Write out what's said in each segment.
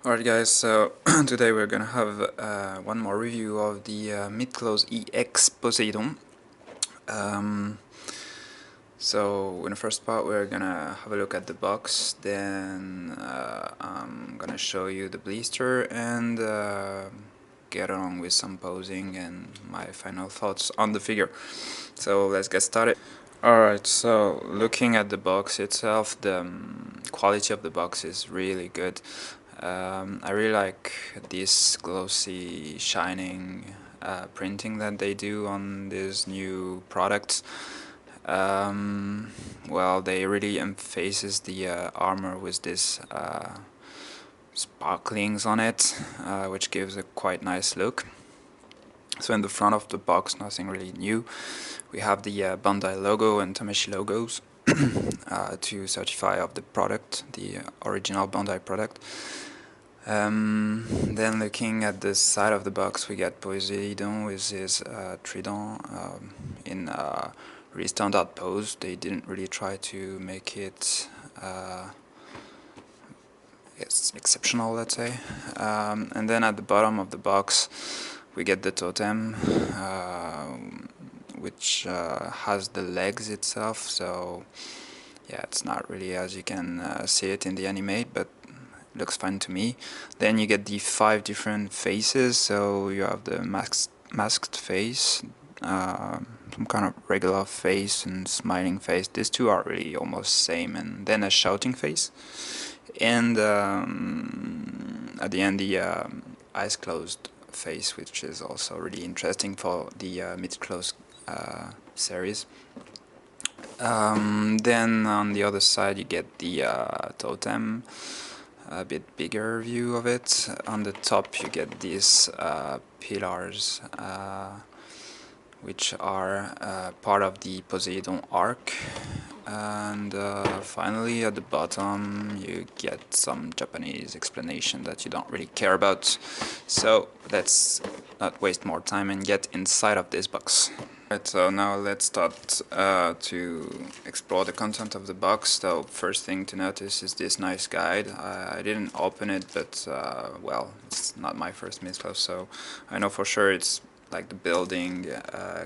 Alright guys, so today we're gonna have one more review of the Myth Cloth Ex Poseidon. Um, so in the first part we're gonna have a look at the box, then I'm gonna show you the blister and get on with some posing and my final thoughts on the figure. So let's get started. Alright, so looking at the box itself, the quality of the box is really good. I really like this glossy, shining printing that they do on these new products. Well, they really emphasize the armor with this sparklings on it, which gives a quite nice look. So in the front of the box, nothing really new. We have the Bandai logo and Tamashi logos to certify of the product, the original Bandai product. Then looking at the side of the box, we get Poseidon with his trident in a really standard pose. They didn't really try to make it exceptional, let's say. And then at the bottom of the box, we get the totem, which has the legs itself. So yeah, it's not really as you can see it in the anime, but looks fine to me. Then you get the 5 different faces, so you have the masked face, some kind of regular face and smiling face. These two are really almost same, and then a shouting face, and at the end the eyes closed face, which is also really interesting for the Myth Cloth series. Then on the other side you get the totem, a bit bigger view of it. On the top you get these pillars, which are part of the Poseidon arc, and finally at the bottom you get some Japanese explanation that you don't really care about, so let's not waste more time and get inside of this box. Right, so now let's start to explore the content of the box. So first thing to notice is this nice guide. I didn't open it, but well, it's not my first Myth Cloth, so I know for sure it's like the building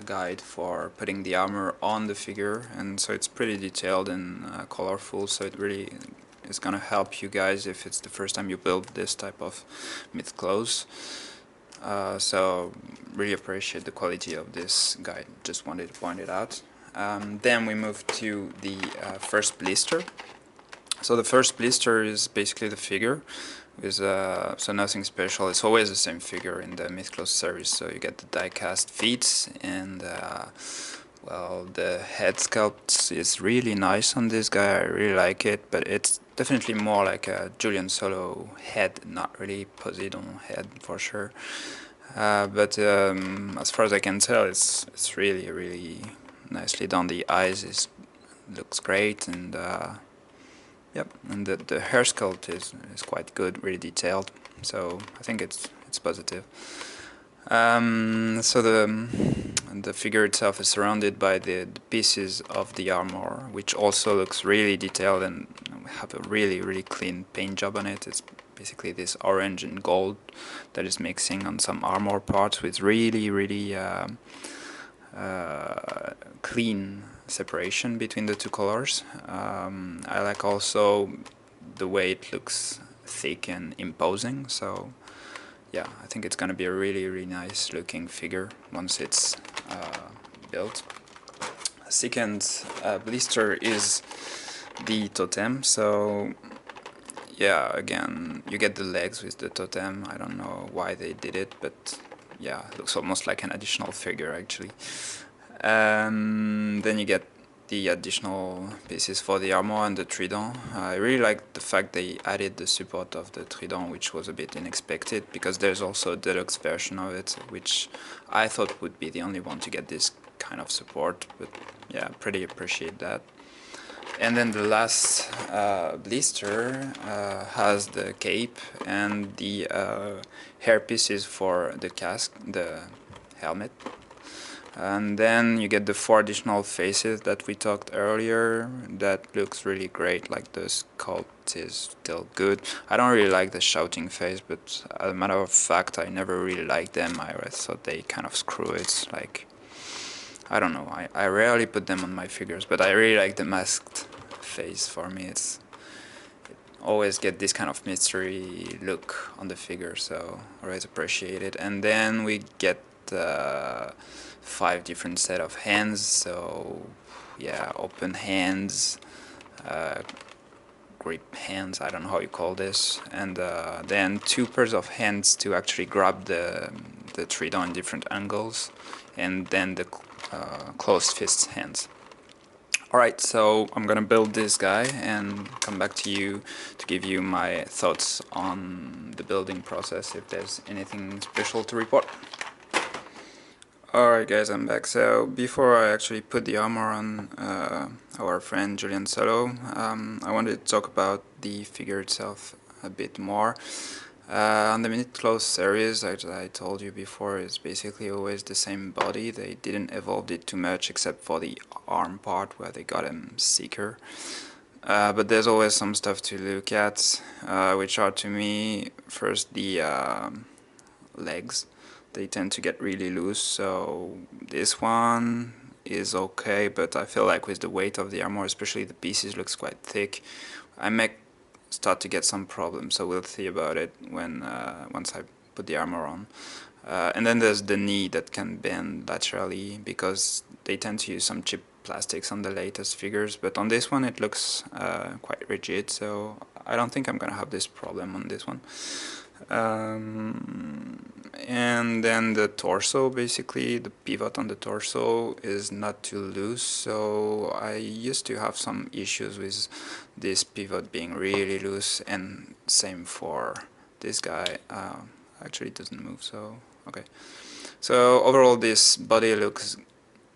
guide for putting the armor on the figure, and so it's pretty detailed and colorful, so it really is gonna help you guys if it's the first time you build this type of Myth Cloth. So really appreciate the quality of this guide, just wanted to point it out. Then we move to the first blister. So the first blister is basically the figure, with so nothing special. It's always the same figure in the Myth Cloth series. So you get the die-cast feet, and well, the head sculpt is really nice on this guy. I really like it, but it's definitely more like a Julian Solo head, not really Poseidon head for sure. But as far as I can tell, it's really nicely done. The eyes looks great, and yep, and the hair sculpt is quite good, really detailed. So I think it's positive. So the figure itself is surrounded by the pieces of the armor, which also looks really detailed and have a really clean paint job on it. It's basically this orange and gold that is mixing on some armor parts with really clean separation between the two colors. I like also the way it looks thick and imposing, so yeah, I think it's gonna be a really nice looking figure once it's built. Second blister is the totem. So yeah, again, you get the legs with the totem. I don't know why they did it, but yeah, it looks almost like an additional figure actually. Then you get the additional pieces for the armor and the trident. I really like the fact they added the support of the trident, which was a bit unexpected, because there's also a deluxe version of it, which I thought would be the only one to get this kind of support, but yeah, pretty appreciate that. And then the last blister has the cape and the hair pieces for the casque, the helmet. And then you get the 4 additional faces that we talked earlier. That looks really great, like the sculpt is still good. I don't really like the shouting face, but as a matter of fact I never really liked them. I thought they kind of screw it, like, I don't know, I rarely put them on my figures, but I really like the masked face. For me it's always get this kind of mystery look on the figure, so always appreciate it. And then we get 5 different set of hands, so yeah, open hands, uh, grip hands, I don't know how you call this, and then 2 pairs of hands to actually grab the Tridon in different angles, and then the closed fist hands. Alright, so I'm gonna build this guy and come back to you to give you my thoughts on the building process, if there's anything special to report. Alright guys, I'm back. So before I actually put the armor on our friend Julian Solo, I wanted to talk about the figure itself a bit more. On the Myth Cloth series, as I told you before, is basically always the same body. They didn't evolve it too much except for the arm part where they got him sicker. But there's always some stuff to look at, which are to me first the legs. They tend to get really loose, so this one is okay, but I feel like with the weight of the armor, especially the pieces looks quite thick, I may start to get some problems, so we'll see about it when once I put the armor on. And then there's the knee that can bend laterally because they tend to use some cheap plastics on the latest figures, but on this one it looks quite rigid, so I don't think I'm gonna have this problem on this one. And then the torso, basically the pivot on the torso is not too loose, so I used to have some issues with this pivot being really loose, and same for this guy. Actually it doesn't move, so okay. So overall this body looks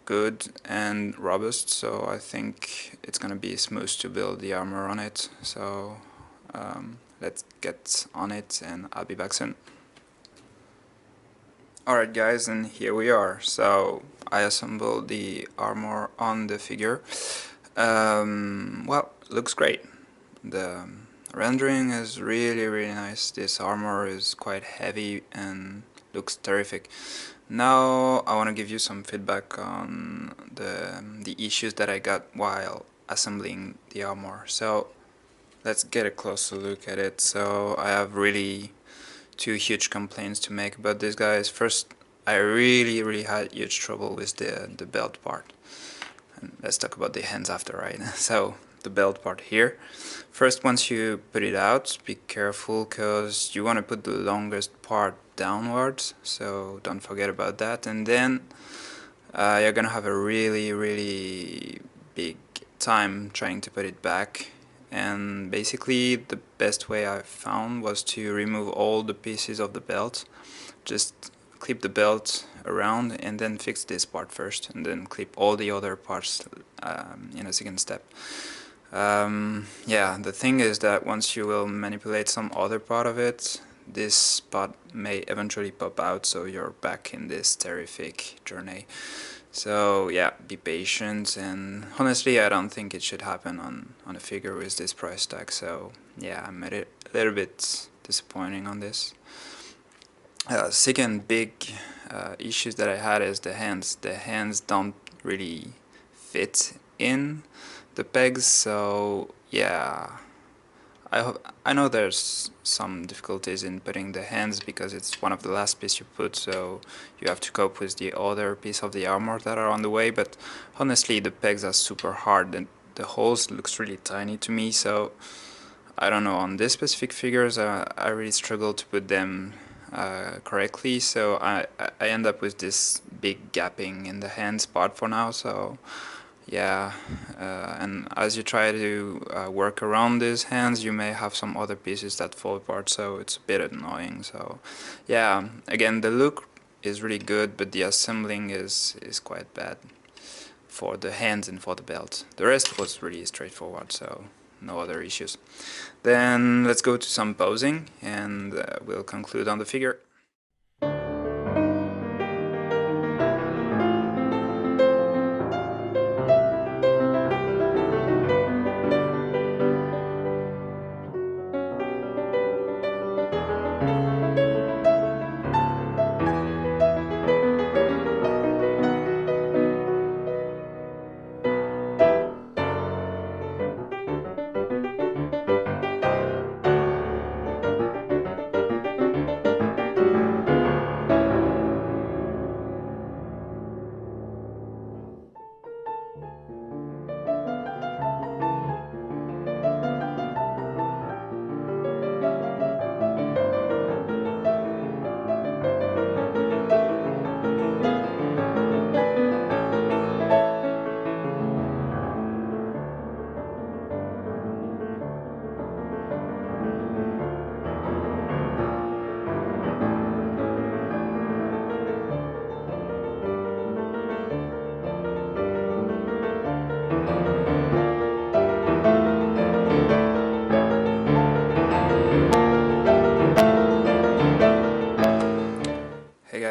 good and robust, so I think it's gonna be smooth to build the armor on it. So let's get on it and I'll be back soon. Alright guys, and here we are. So I assembled the armor on the figure. Well, looks great. The rendering is really nice. This armor is quite heavy and looks terrific. Now I want to give you some feedback on the issues that I got while assembling the armor. So let's get a closer look at it. So I have really 2 huge complaints to make about this, guys. First, I really had huge trouble with the belt part. And let's talk about the hands after, right? So the belt part here. First, once you put it out, be careful because you want to put the longest part downwards, so don't forget about that. And then you're gonna have a really big time trying to put it back. And basically the best way I found was to remove all the pieces of the belt. Just clip the belt around and then fix this part first, and then clip all the other parts in a second step. Yeah, the thing is that once you will manipulate some other part of it, this part may eventually pop out, so you're back in this terrific journey. So yeah, be patient, and honestly I don't think it should happen on a figure with this price tag, so yeah, I'm a little bit disappointing on this. Second big issues that I had is the hands. The hands don't really fit in the pegs, so yeah, I know there's some difficulties in putting the hands because it's one of the last piece you put, so you have to cope with the other piece of the armor that are on the way, but honestly the pegs are super hard and the holes looks really tiny to me, so I don't know, on this specific figures I really struggle to put them correctly, so I end up with this big gapping in the hands part for now, so yeah, and as you try to work around these hands, you may have some other pieces that fall apart, so it's a bit annoying. So yeah, again, the look is really good, but the assembling is quite bad for the hands and for the belt. The rest was really straightforward, so no other issues. Then let's go to some posing, and we'll conclude on the figure.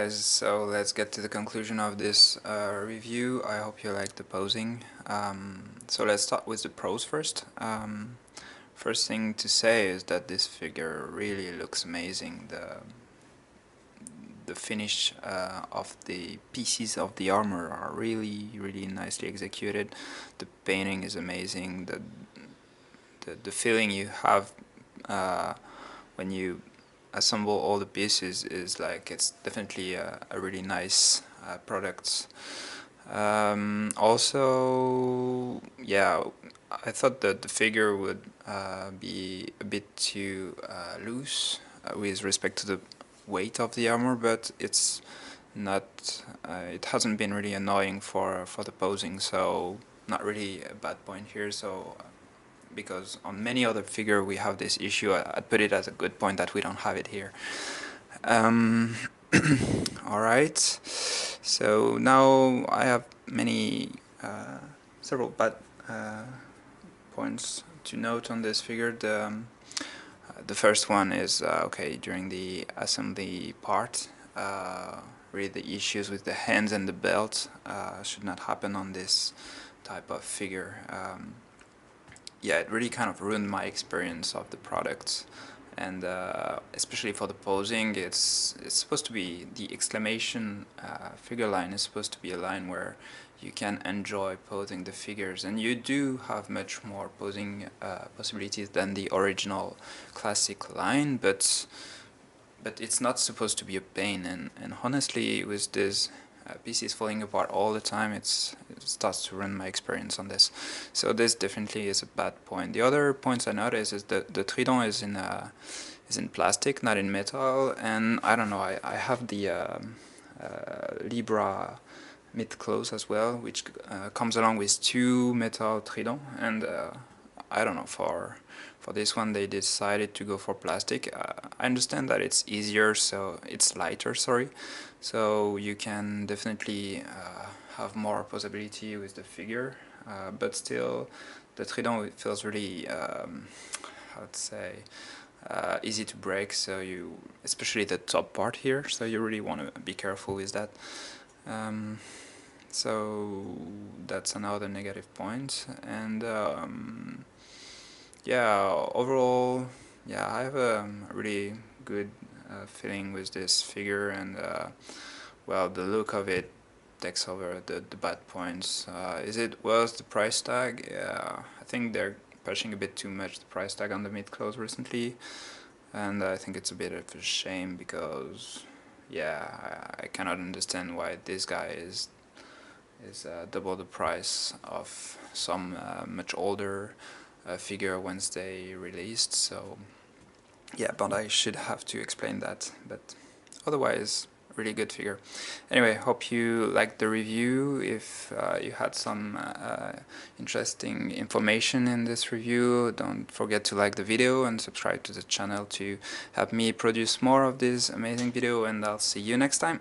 guys, so let's get to the conclusion of this review. I hope you like the posing. So let's start with the pros first. First thing to say is that this figure really looks amazing. The finish of the pieces of the armor are really nicely executed. The painting is amazing. The feeling you have when you assemble all the pieces is like it's definitely a really nice product. Also, yeah, I thought that the figure would be a bit too loose with respect to the weight of the armor, but it's not. It hasn't been really annoying for the posing, so not really a bad point here. So because on many other figure we have this issue, I'd put it as a good point that we don't have it here. Alright, so now I have several bad points to note on this figure. The first one is okay, during the assembly part, really the issues with the hands and the belt should not happen on this type of figure. Yeah, it really kind of ruined my experience of the product, and especially for the posing, it's supposed to be the exclamation figure line is supposed to be a line where you can enjoy posing the figures, and you do have much more posing possibilities than the original classic line, but it's not supposed to be a pain, and honestly, with this pieces falling apart all the time, it starts to ruin my experience on this. So this definitely is a bad point. The other points I noticed is that the trident is in plastic, not in metal, and I don't know. I have the Libra Myth Cloth as well, which comes along with two metal trident, and I don't know, for this one they decided to go for plastic. I understand that it's easier, so it's lighter, sorry, so you can definitely have more possibility with the figure, but still the trident feels really how to say easy to break, so especially the top part here, so you really want to be careful with that. So that's another negative point, and yeah, overall, yeah, I have a really good feeling with this figure, and well, the look of it takes over the bad points. Is it worth the price tag? Yeah, I think they're pushing a bit too much the price tag on the Myth Cloth recently, and I think it's a bit of a shame because, yeah, I cannot understand why this guy is double the price of some much older figure once they released. So yeah, but I should have to explain that, but otherwise really good figure. Anyway, hope you liked the review. If you had some interesting information in this review, don't forget to like the video and subscribe to the channel to help me produce more of this amazing video, and I'll see you next time.